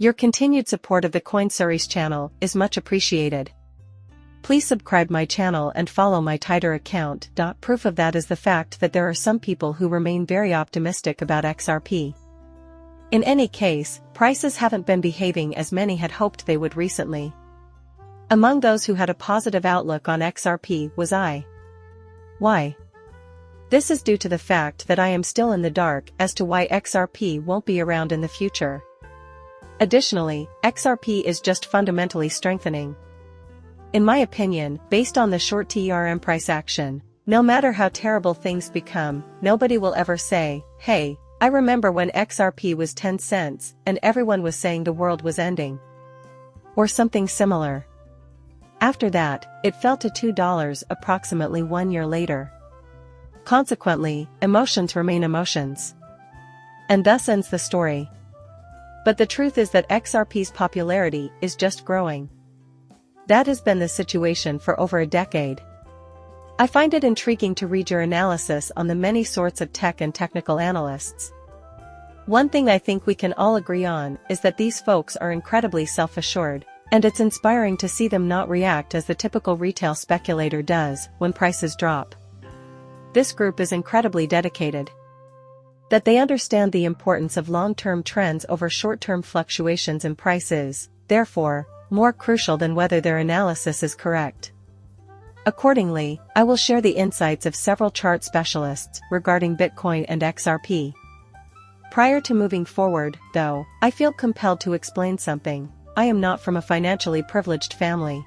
Your continued support of the Coin Series channel is much appreciated. Please subscribe my channel and follow my Twitter account. Proof of that is the fact that there are some people who remain very optimistic about XRP. In any case, prices haven't been behaving as many had hoped they would recently. Among those who had a positive outlook on XRP was I. Why? This is due to the fact that I am still in the dark as to why XRP won't be around in the future. Additionally, XRP is just fundamentally strengthening. In my opinion, based on the short term price action, no matter how terrible things become, nobody will ever say, "Hey, I remember when XRP was 10 cents and everyone was saying the world was ending." Or something similar. After that, it fell to $2 approximately 1 year later. Consequently, emotions remain emotions. And thus ends the story. But the truth is that XRP's popularity is just growing. That has been the situation for over a decade. I find it intriguing to read your analysis on the many sorts of tech and technical analysts. One thing I think we can all agree on is that these folks are incredibly self-assured, and it's inspiring to see them not react as the typical retail speculator does when prices drop. This group is incredibly dedicated. That they understand the importance of long-term trends over short-term fluctuations in prices, therefore, more crucial than whether their analysis is correct. Accordingly, I will share the insights of several chart specialists regarding Bitcoin and XRP. Prior to moving forward, though, I feel compelled to explain something. I am not from a financially privileged family.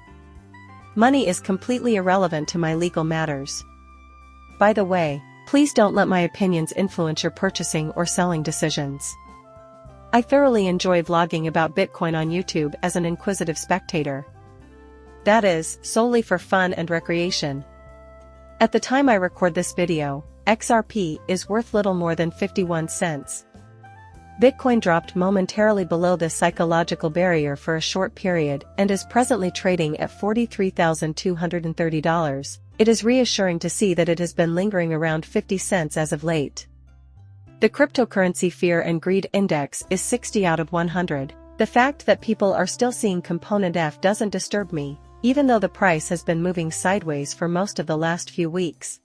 Money is completely irrelevant to my legal matters. By the way, please don't let my opinions influence your purchasing or selling decisions. I thoroughly enjoy vlogging about Bitcoin on YouTube as an inquisitive spectator. That is, solely for fun and recreation. At the time I record this video, XRP is worth little more than 51 cents. Bitcoin dropped momentarily below this psychological barrier for a short period and is presently trading at $43,230. It is reassuring to see that it has been lingering around 50 cents as of late. The cryptocurrency fear and greed index is 60 out of 100. The fact that people are still seeing component F doesn't disturb me, even though the price has been moving sideways for most of the last few weeks.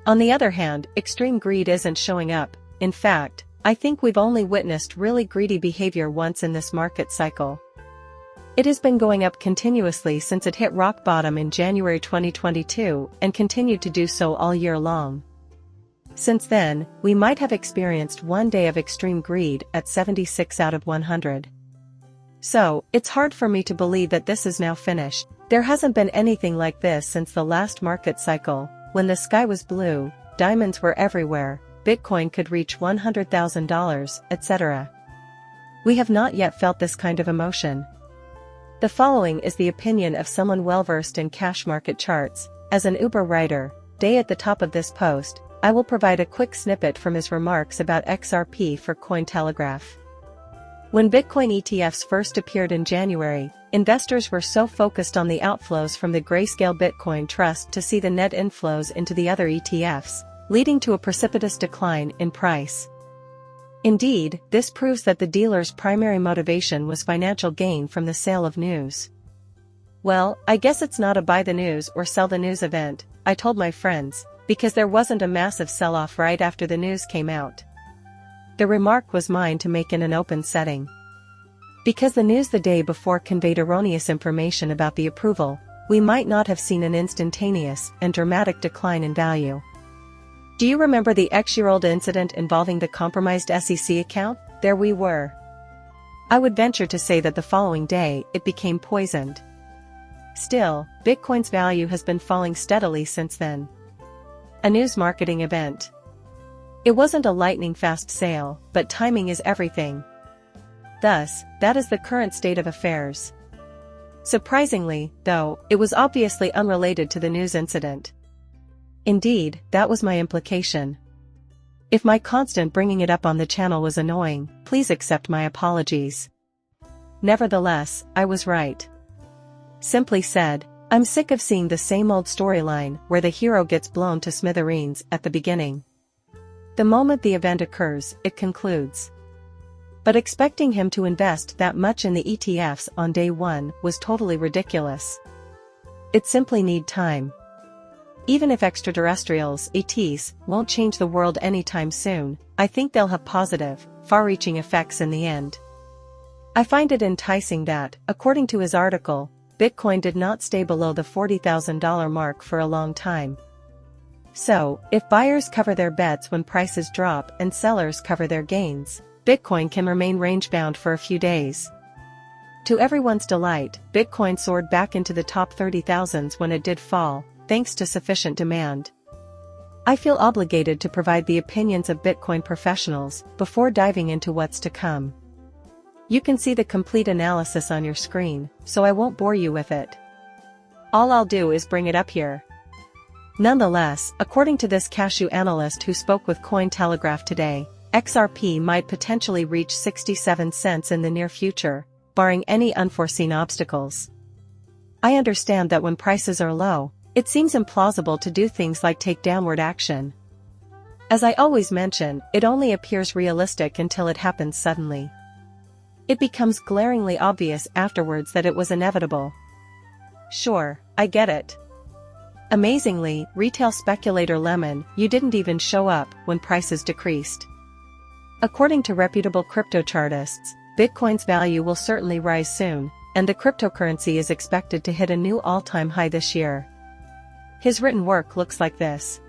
On the other hand, extreme greed isn't showing up. In fact, I think we've only witnessed really greedy behavior once in this market cycle. It has been going up continuously since it hit rock bottom in January 2022 and continued to do so all year long. Since then, we might have experienced one day of extreme greed at 76 out of 100. So, it's hard for me to believe that this is now finished. There hasn't been anything like this since the last market cycle, when the sky was blue, diamonds were everywhere, Bitcoin could reach $100,000, etc. We have not yet felt this kind of emotion. The following is the opinion of someone well-versed in cash market charts. As an Uber rider, day at the top of this post, I will provide a quick snippet from his remarks about XRP for Cointelegraph. When Bitcoin ETFs first appeared in January, investors were so focused on the outflows from the Grayscale Bitcoin Trust to see the net inflows into the other ETFs, leading to a precipitous decline in price. Indeed, this proves that the dealer's primary motivation was financial gain from the sale of news. Well, I guess it's not a buy the news or sell the news event, I told my friends, because there wasn't a massive sell-off right after the news came out. The remark was mine to make in an open setting. Because the news the day before conveyed erroneous information about the approval, we might not have seen an instantaneous and dramatic decline in value. Do you remember the X-year-old incident involving the compromised SEC account? There we were. I would venture to say that the following day it became poisoned. Still, Bitcoin's value has been falling steadily since then. A news marketing event. It wasn't a lightning-fast sale, but timing is everything. Thus, that is the current state of affairs. Surprisingly, though, it was obviously unrelated to the news incident. Indeed, that was my implication. If my constant bringing it up on the channel was annoying, please accept my apologies. Nevertheless, I was right. Simply said, I'm sick of seeing the same old storyline where the hero gets blown to smithereens at the beginning. The moment the event occurs, it concludes. But expecting him to invest that much in the ETFs on day one was totally ridiculous. It simply need time. Even if extraterrestrials, ETs, won't change the world anytime soon, I think they'll have positive, far-reaching effects in the end. I find it enticing that, according to his article, Bitcoin did not stay below the $40,000 mark for a long time. So, if buyers cover their bets when prices drop and sellers cover their gains, Bitcoin can remain range-bound for a few days. To everyone's delight, Bitcoin soared back into the top 30,000s when it did fall, thanks to sufficient demand. I feel obligated to provide the opinions of Bitcoin professionals before diving into what's to come. You can see the complete analysis on your screen, so I won't bore you with it. All I'll do is bring it up here. Nonetheless, according to this cashew analyst who spoke with Cointelegraph today, XRP might potentially reach 67 cents in the near future, barring any unforeseen obstacles. I understand that when prices are low, it seems implausible to do things like take downward action. As I always mention, it only appears realistic until it happens suddenly. It becomes glaringly obvious afterwards that it was inevitable. Sure, I get it. Amazingly, retail speculator Lemon, you didn't even show up when prices decreased. According to reputable crypto chartists, Bitcoin's value will certainly rise soon, and the cryptocurrency is expected to hit a new all-time high this year. His written work looks like this.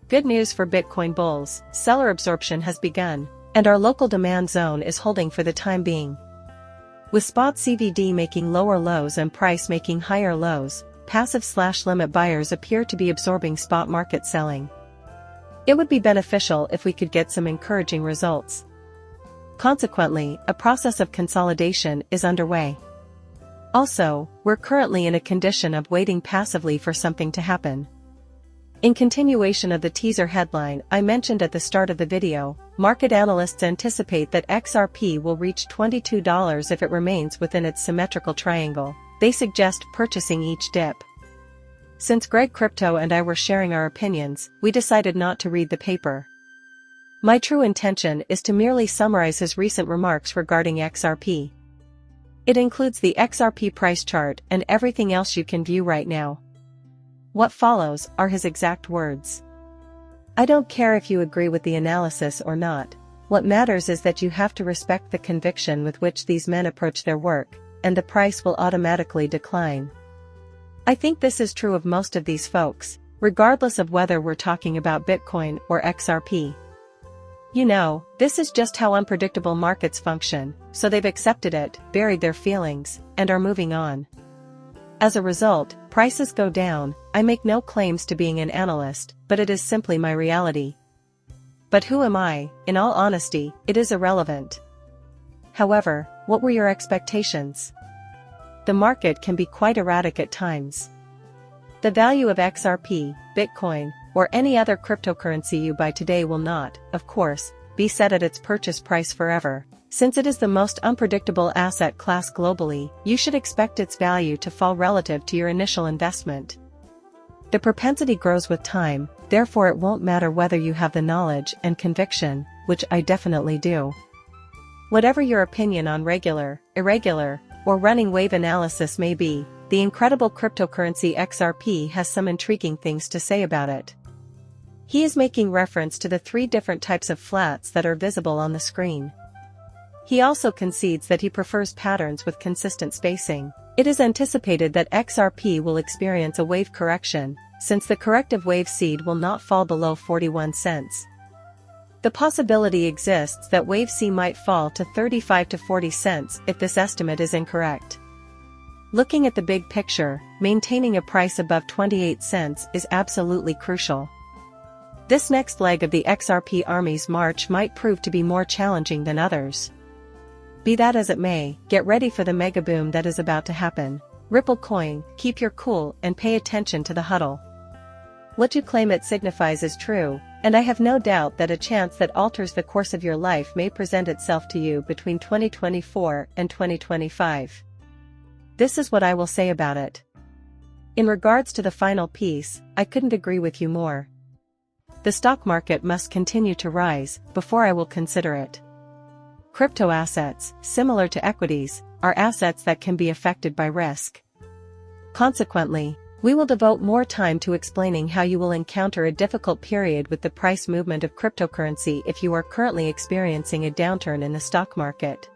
Good news for Bitcoin bulls, seller absorption has begun, and our local demand zone is holding for the time being. With spot CVD making lower lows and price making higher lows, passive/limit buyers appear to be absorbing spot market selling. It would be beneficial if we could get some encouraging results. Consequently, a process of consolidation is underway. Also, we're currently in a condition of waiting passively for something to happen. In continuation of the teaser headline I mentioned at the start of the video, market analysts anticipate that XRP will reach $22 if it remains within its symmetrical triangle. They suggest purchasing each dip. Since Greg Crypto and I were sharing our opinions, we decided not to read the paper. My true intention is to merely summarize his recent remarks regarding XRP. It includes the XRP price chart and everything else you can view right now. What follows are his exact words. I don't care if you agree with the analysis or not. What matters is that you have to respect the conviction with which these men approach their work, and the price will automatically decline. I think this is true of most of these folks, regardless of whether we're talking about Bitcoin or XRP. You know, this is just how unpredictable markets function, so they've accepted it, buried their feelings, and are moving on. As a result, prices go down. I make no claims to being an analyst, but it is simply my reality. But who am I? In all honesty, it is irrelevant. However, what were your expectations? The market can be quite erratic at times. The value of XRP, Bitcoin, or any other cryptocurrency you buy today will not, of course, be set at its purchase price forever. Since it is the most unpredictable asset class globally, you should expect its value to fall relative to your initial investment. The propensity grows with time, therefore it won't matter whether you have the knowledge and conviction, which I definitely do. Whatever your opinion on regular, irregular, or running wave analysis may be, the incredible cryptocurrency XRP has some intriguing things to say about it. He is making reference to the 3 different types of flats that are visible on the screen. He also concedes that he prefers patterns with consistent spacing. It is anticipated that XRP will experience a wave correction, since the corrective wave seed will not fall below 41 cents. The possibility exists that wave C might fall to 35 to 40 cents if this estimate is incorrect. Looking at the big picture, maintaining a price above 28 cents is absolutely crucial. This next leg of the XRP army's march might prove to be more challenging than others. Be that as it may, get ready for the mega boom that is about to happen. Ripple coin, keep your cool and pay attention to the huddle. What you claim it signifies is true, and I have no doubt that a chance that alters the course of your life may present itself to you between 2024 and 2025. This is what I will say about it. In regards to the final piece, I couldn't agree with you more. The stock market must continue to rise before I will consider it. Crypto assets, similar to equities, are assets that can be affected by risk. Consequently, we will devote more time to explaining how you will encounter a difficult period with the price movement of cryptocurrency if you are currently experiencing a downturn in the stock market.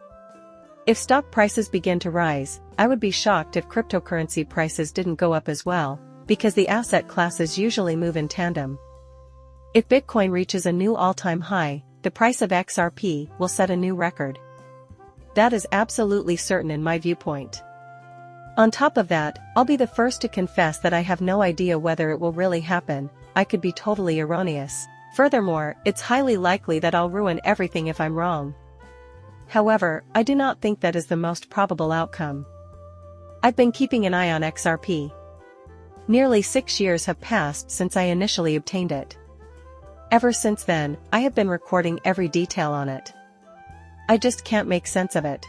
If stock prices begin to rise, I would be shocked if cryptocurrency prices didn't go up as well, because the asset classes usually move in tandem. If Bitcoin reaches a new all-time high, the price of XRP will set a new record. That is absolutely certain in my viewpoint. On top of that, I'll be the first to confess that I have no idea whether it will really happen. I could be totally erroneous. Furthermore, it's highly likely that I'll ruin everything if I'm wrong. However, I do not think that is the most probable outcome. I've been keeping an eye on XRP. Nearly 6 years have passed since I initially obtained it. Ever since then, I have been recording every detail on it. I just can't make sense of it.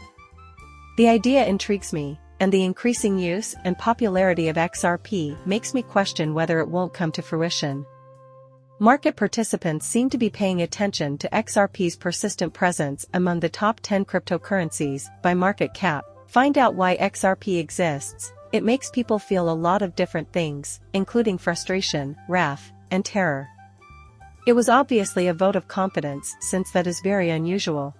The idea intrigues me, and the increasing use and popularity of XRP makes me question whether it won't come to fruition. Market participants seem to be paying attention to XRP's persistent presence among the top 10 cryptocurrencies by market cap. Find out why XRP exists. It makes people feel a lot of different things, including frustration, wrath, and terror. It was obviously a vote of confidence, since that is very unusual.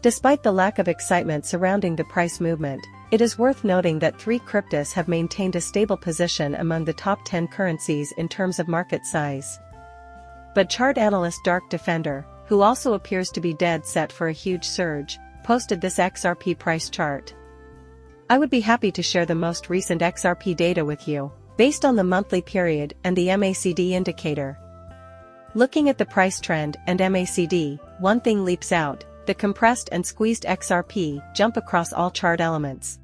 Despite the lack of excitement surrounding the price movement, it is worth noting that 3 cryptos have maintained a stable position among the top 10 currencies in terms of market size. But chart analyst Dark Defender, who also appears to be dead set for a huge surge, posted this XRP price chart. I would be happy to share the most recent XRP data with you, based on the monthly period and the MACD indicator. Looking at the price trend and MACD, one thing leaps out: the compressed and squeezed XRP jump across all chart elements.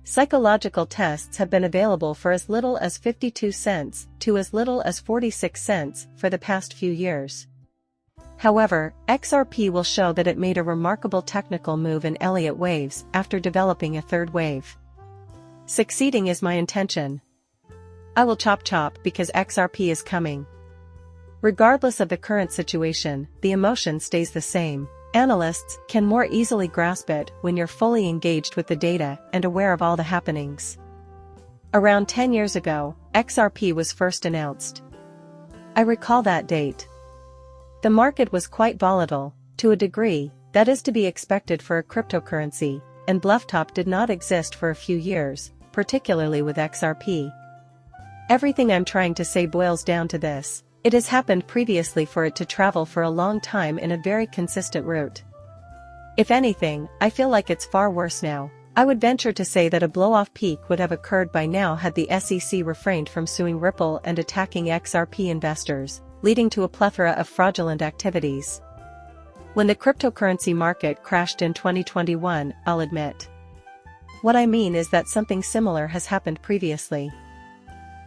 Psychological tests have been available for as little as 52 cents to as little as 46 cents for the past few years. However, XRP will show that it made a remarkable technical move in Elliott waves after developing a third wave. Succeeding is my intention. I will chop because XRP is coming. Regardless of the current situation, the emotion stays the same. Analysts can more easily grasp it when you're fully engaged with the data and aware of all the happenings. Around 10 years ago, XRP was first announced. I recall that date. The market was quite volatile, to a degree that is to be expected for a cryptocurrency, and blufftop did not exist for a few years, particularly with XRP. Everything I'm trying to say boils down to this: it has happened previously for it to travel for a long time in a very consistent route. If anything, I feel like it's far worse now. I would venture to say that a blow-off peak would have occurred by now had the SEC refrained from suing Ripple and attacking XRP investors, leading to a plethora of fraudulent activities. When the cryptocurrency market crashed in 2021, I'll admit. What I mean is that something similar has happened previously.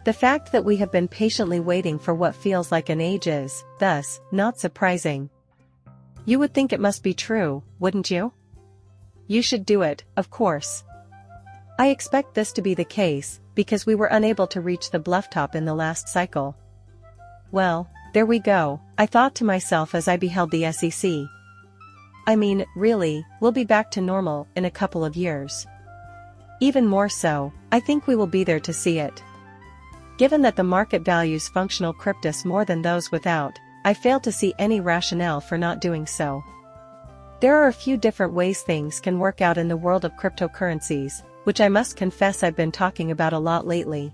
The fact that we have been patiently waiting for what feels like an age is, thus, not surprising. You would think it must be true, wouldn't you? You should do it, of course. I expect this to be the case, because we were unable to reach the blufftop in the last cycle. Well, there we go, I thought to myself as I beheld the SEC. I mean, really, we'll be back to normal in a couple of years. Even more so, I think we will be there to see it. Given that the market values functional cryptos more than those without, I fail to see any rationale for not doing so. There are a few different ways things can work out in the world of cryptocurrencies, which I must confess I've been talking about a lot lately.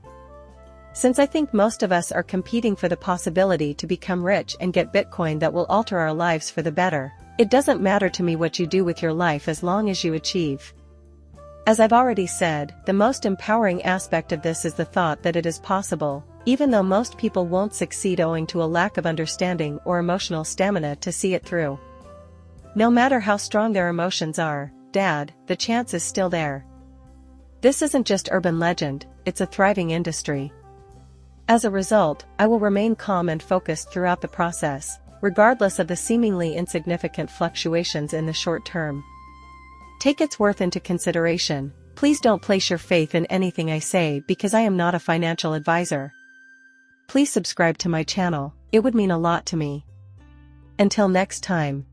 Since I think most of us are competing for the possibility to become rich and get Bitcoin that will alter our lives for the better, it doesn't matter to me what you do with your life as long as you achieve. As I've already said, the most empowering aspect of this is the thought that it is possible, even though most people won't succeed owing to a lack of understanding or emotional stamina to see it through. No matter how strong their emotions are, Dad, the chance is still there. This isn't just urban legend, it's a thriving industry. As a result, I will remain calm and focused throughout the process, regardless of the seemingly insignificant fluctuations in the short term. Take its worth into consideration. Please don't place your faith in anything I say because I am not a financial advisor. Please subscribe to my channel, it would mean a lot to me. Until next time.